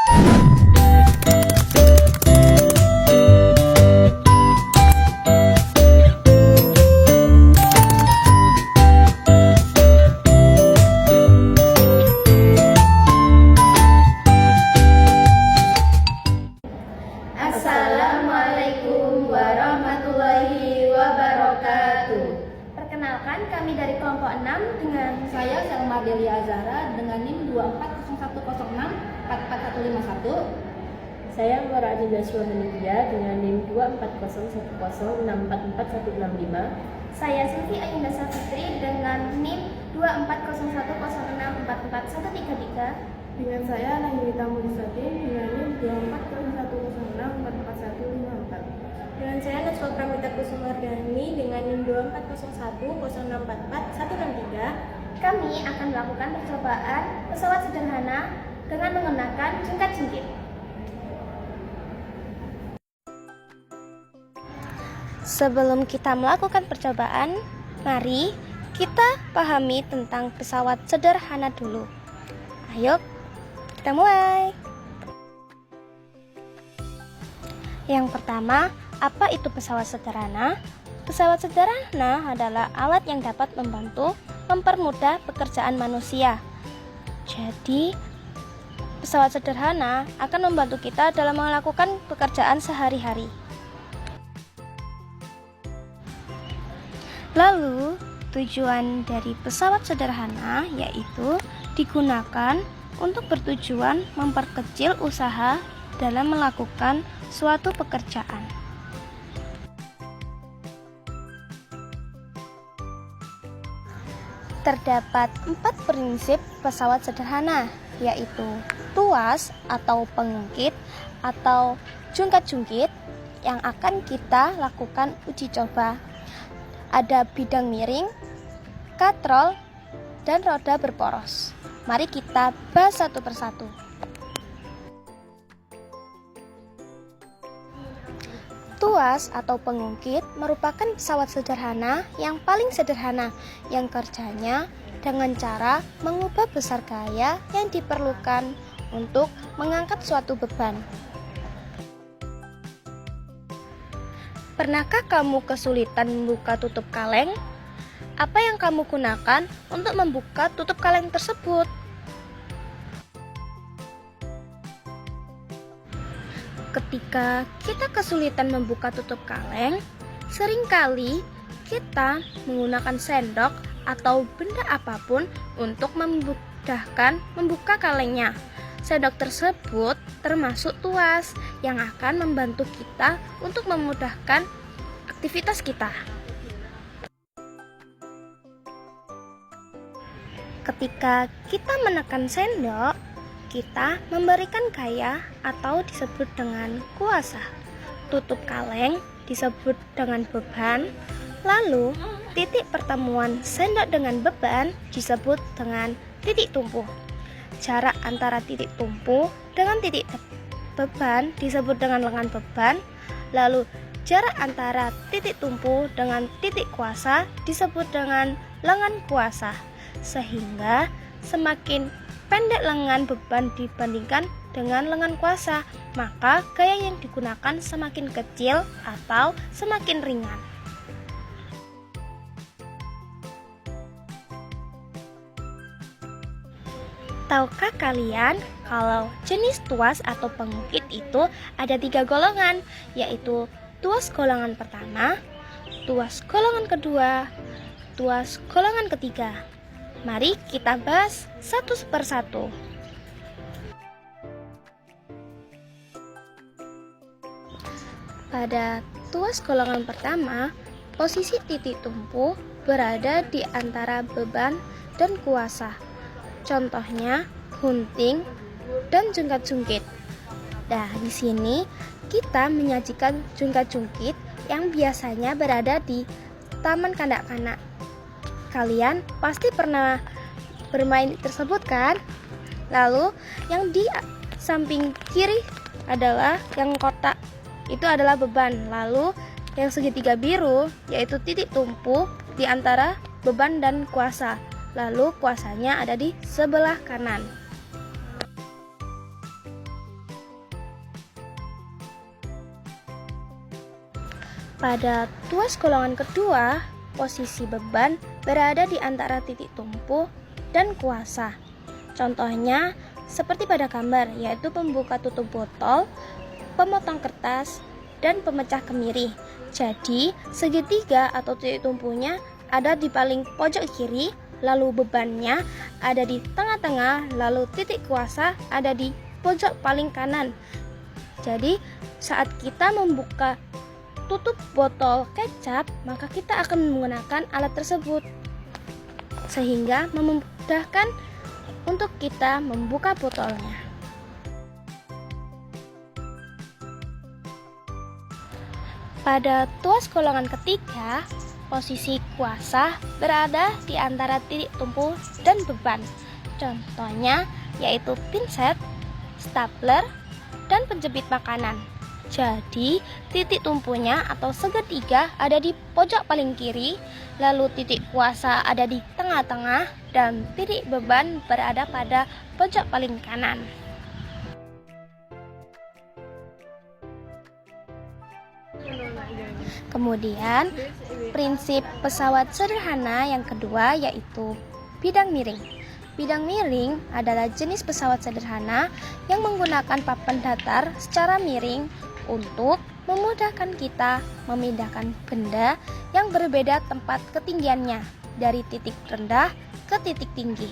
Assalamualaikum warahmatullahi wabarakatuh. Perkenalkan, kami dari kelompok 6 dengan Saya Selma Delia Azhara dengan NIM 2401064451. Saya Muradi Naswa Hanifia dengan NIM 240106446165. saya Silvi Ayunda Safitri dengan NIM 240106444133. Dengan saya Nahimita Mulisati dengan NIM 240106445154. Dengan saya Naswa Pramita Kusumardani dengan NIM 240106444163. Kami akan melakukan percobaan pesawat sederhana dengan menggunakan jungkat-jungkit. Sebelum kita melakukan percobaan, mari kita pahami tentang pesawat sederhana dulu. Ayo, kita mulai. Yang pertama, apa itu pesawat sederhana? Pesawat sederhana adalah alat yang dapat membantu mempermudah pekerjaan manusia. Jadi, pesawat sederhana akan membantu kita dalam melakukan pekerjaan sehari-hari. Lalu, tujuan dari pesawat sederhana yaitu digunakan untuk bertujuan memperkecil usaha dalam melakukan suatu pekerjaan. Terdapat 4 prinsip pesawat sederhana, yaitu tuas atau pengungkit atau jungkat-jungkit yang akan kita lakukan uji coba. Ada bidang miring, katrol, dan roda berporos. Mari kita bahas satu persatu. Tuas atau pengungkit merupakan pesawat sederhana yang paling sederhana yang kerjanya dengan cara mengubah besar gaya yang diperlukan untuk mengangkat suatu beban. Pernahkah kamu kesulitan membuka tutup kaleng? Apa yang kamu gunakan untuk membuka tutup kaleng tersebut? Ketika kita kesulitan membuka tutup kaleng, seringkali kita menggunakan sendok atau benda apapun untuk memudahkan membuka kalengnya. Sendok tersebut termasuk tuas yang akan membantu kita untuk memudahkan aktivitas kita. Ketika kita menekan sendok, kita memberikan gaya atau disebut dengan kuasa. Tutup kaleng disebut dengan beban, lalu titik pertemuan sendok dengan beban disebut dengan titik tumpu. Jarak antara titik tumpu dengan titik beban disebut dengan lengan beban, lalu jarak antara titik tumpu dengan titik kuasa disebut dengan lengan kuasa. Sehingga semakin pendek lengan beban dibandingkan dengan lengan kuasa, maka gaya yang digunakan semakin kecil atau semakin ringan. Tahukah kalian kalau jenis tuas atau pengungkit itu ada 3 golongan, yaitu tuas golongan pertama, tuas golongan kedua, tuas golongan ketiga. Mari kita bahas satu persatu. Pada tuas golongan pertama, posisi titik tumpu berada di antara beban dan kuasa. Contohnya gunting dan jungkat-jungkit. Nah, di sini kita menyajikan jungkat-jungkit yang biasanya berada di taman kanak-kanak. Kalian pasti pernah bermain tersebut kan? Lalu yang di samping kiri adalah yang kotak, itu adalah beban. Lalu yang segitiga biru yaitu titik tumpu di antara beban dan kuasa. Lalu kuasanya ada di sebelah kanan. Pada tuas golongan kedua, posisi beban berada di antara titik tumpu dan kuasa. Contohnya seperti pada gambar, yaitu pembuka tutup botol, pemotong kertas, dan pemecah kemiri. Jadi, segitiga atau titik tumpunya ada di paling pojok kiri, lalu bebannya ada di tengah-tengah, lalu titik kuasa ada di pojok paling kanan. Jadi, saat kita membuka tutup botol kecap, maka kita akan menggunakan alat tersebut sehingga memudahkan untuk kita membuka botolnya. Pada tuas golongan ketiga, posisi kuasa berada di antara titik tumpu dan beban. Contohnya yaitu pinset, stapler, dan penjepit makanan. Jadi, titik tumpunya atau segitiga ada di pojok paling kiri, lalu titik kuasa ada di tengah-tengah, dan titik beban berada pada pojok paling kanan. Kemudian, prinsip pesawat sederhana yang kedua yaitu bidang miring. Bidang miring adalah jenis pesawat sederhana yang menggunakan papan datar secara miring untuk memudahkan kita memindahkan benda yang berbeda tempat ketinggiannya dari titik rendah ke titik tinggi.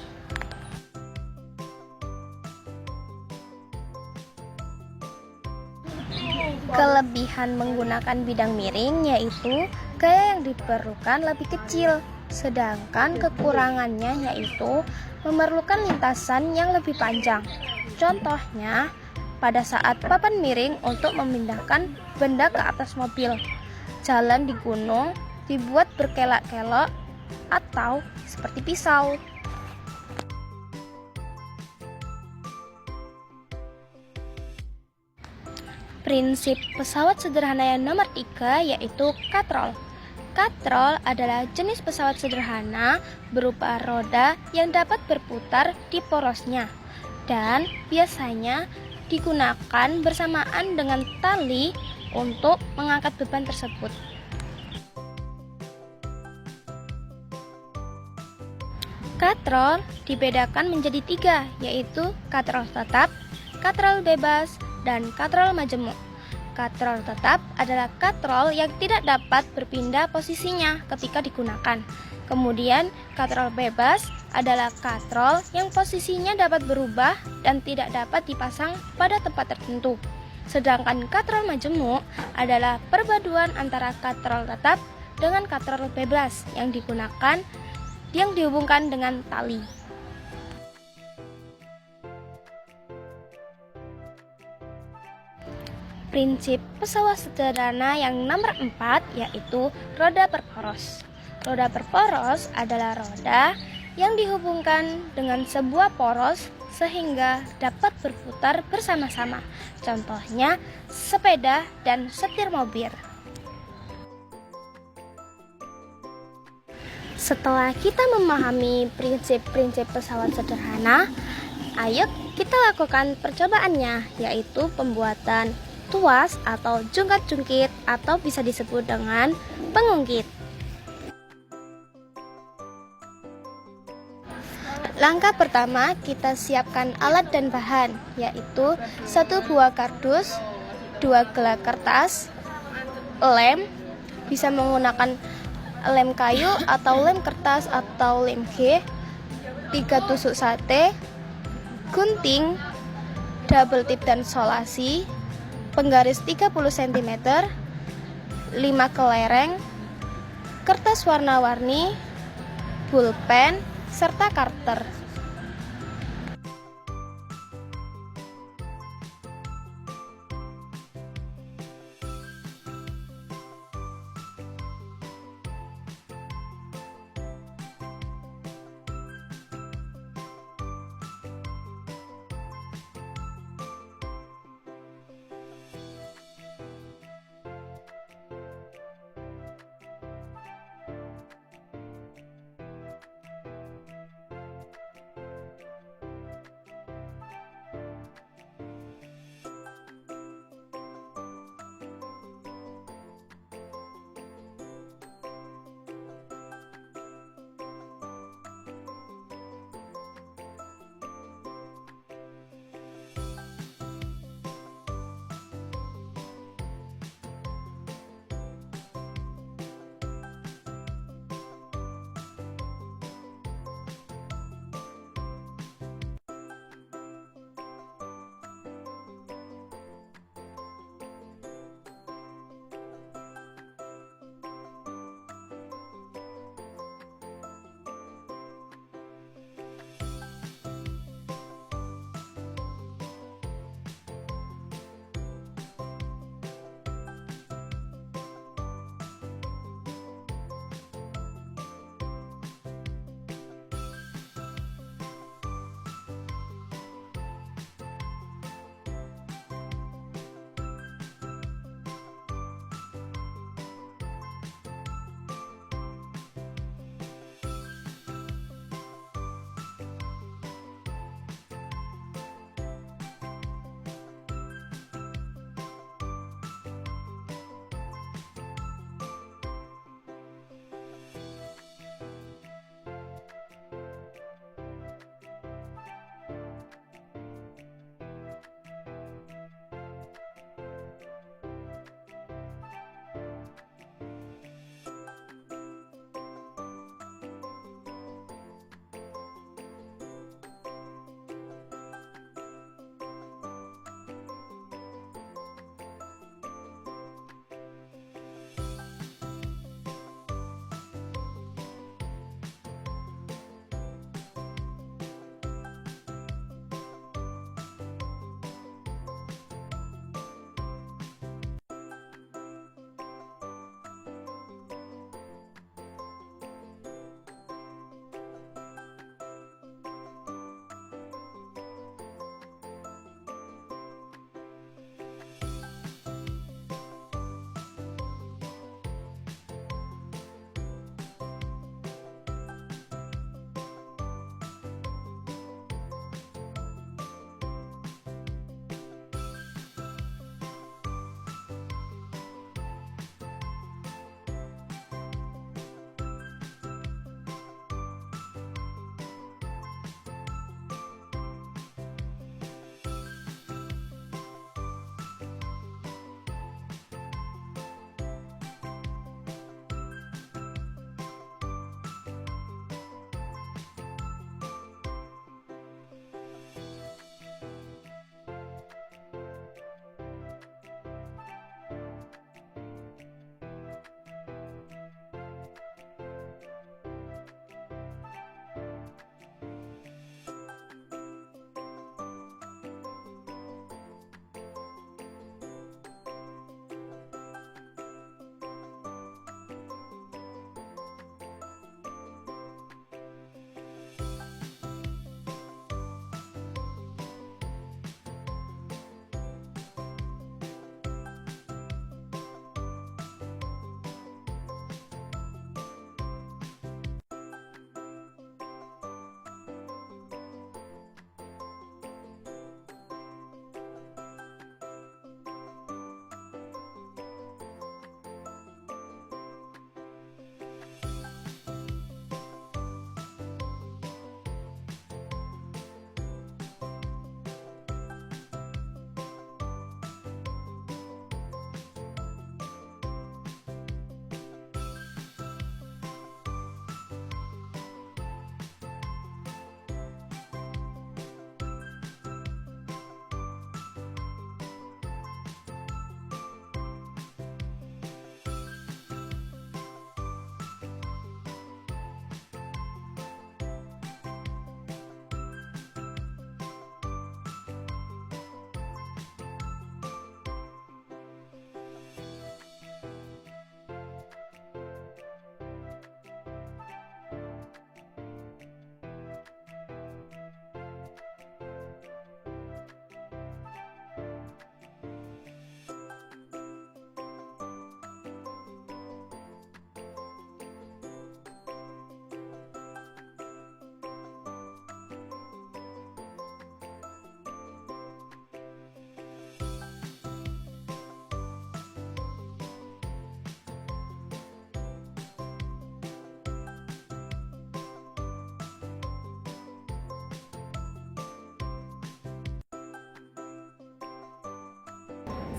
Kelebihan menggunakan bidang miring yaitu gaya yang diperlukan lebih kecil, sedangkan kekurangannya yaitu memerlukan lintasan yang lebih panjang. Contohnya, pada saat papan miring untuk memindahkan benda ke atas mobil, jalan di gunung dibuat berkelok-kelok atau seperti pisau. Prinsip pesawat sederhana yang nomor 3 yaitu katrol. Katrol adalah jenis pesawat sederhana berupa roda yang dapat berputar di porosnya dan biasanya digunakan bersamaan dengan tali untuk mengangkat beban tersebut. Katrol dibedakan menjadi 3, yaitu katrol tetap, katrol bebas, dan katrol majemuk. Katrol tetap adalah katrol yang tidak dapat berpindah posisinya ketika digunakan. Kemudian, katrol bebas adalah katrol yang posisinya dapat berubah dan tidak dapat dipasang pada tempat tertentu. Sedangkan katrol majemuk adalah perpaduan antara katrol tetap dengan katrol bebas yang dihubungkan dengan tali. Prinsip pesawat sederhana yang nomor 4 yaitu roda berporos. Roda berporos adalah roda yang dihubungkan dengan sebuah poros sehingga dapat berputar bersama-sama. Contohnya sepeda dan setir mobil. Setelah kita memahami prinsip-prinsip pesawat sederhana, ayo kita lakukan percobaannya, yaitu pembuatan tuas atau jungkat-jungkit atau bisa disebut dengan pengungkit. Langkah pertama, kita siapkan alat dan bahan, yaitu 1 buah kardus, 2 gelak kertas, lem, bisa menggunakan lem kayu atau lem kertas atau lem G, 3 tusuk sate, gunting, double tip dan solasi, penggaris 30 cm, 5 kelereng, kertas warna-warni, pulpen, serta karter.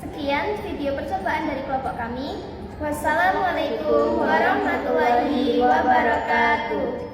Sekian video percobaan dari kelompok kami. Wassalamualaikum warahmatullahi wabarakatuh.